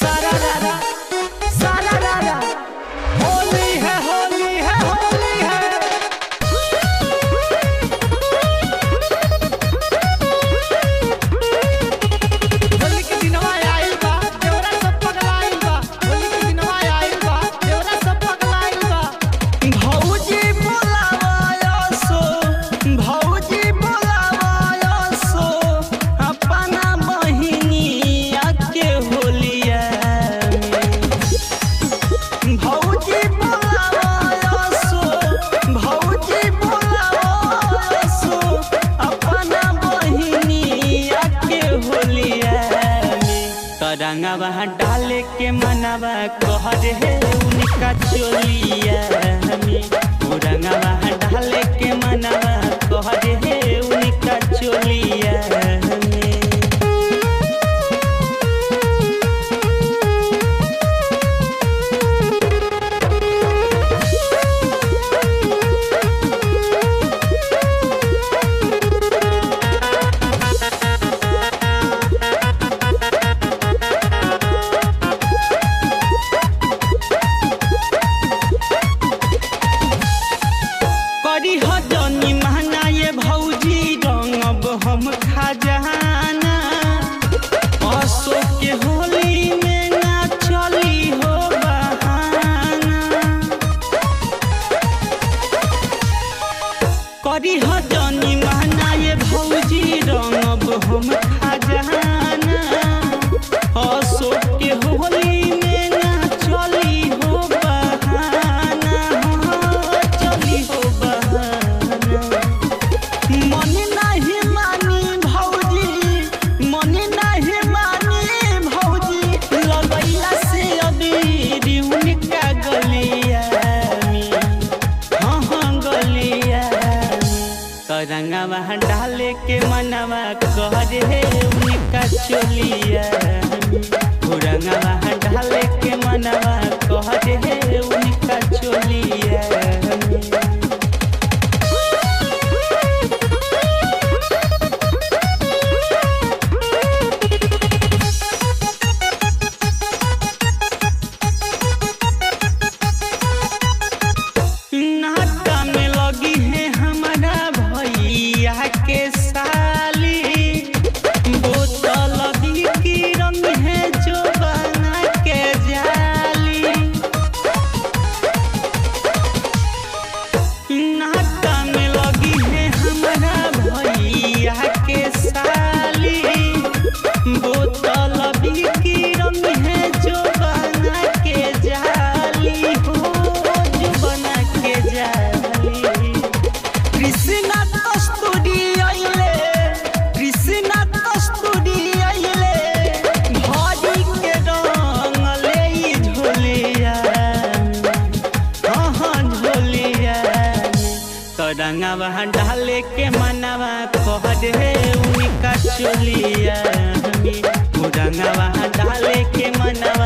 सारा रारा सारा रारा होली है होली है होली है। होली के दिनवा आइल बा देवरा सब पगलाइल बा। होली के दिनवा आइल बा देवरा सब पगलाइल बा। भौजी बोलावा सो भौजी बोलावा सो अपना बहिनिया के होलिया भौजी बोलावा सो भौजी बोलावा सो अपना बहिनिया के होलिया तरंगवा डाले के मनवा कहर है उनका चोलिया रंगवा डाले के मनवा कहर है उनका चोलिया करी हजनी महना ये भौजी रंगब हम खजाना अशोक के होली में ना चली हो बहाना। करी हजनी महना ये भौजी रंगब हम खजाना अशोक के होली में ना चली हो बहाना चली हो मन नहीं मानी भौजी मन नहीं मानी भौजी लगैला से अबीर उनका गलिया हाँ गलिया तरंगवा डाले के मनवा कहर है उनका चोलिया रंगवा डाले के मनवा कहर है उनका चोलिया। नाता में लगी है हमारा भैया के साली बोतल की रंग है जो बना के जाली। नाता में लगी है हमारा भैया के साली बोतल की रंग है जो बना के जाली हो जो बना के जाली। कृष्णा कस्तूरी आइले कृष्णा कस्तूरी आइले भाजी के रंग ले झोलिया हाँ झोलिया तरंगवा डाले के मनवा कहर है उनका चोलिया रंगवा डाले के मनवा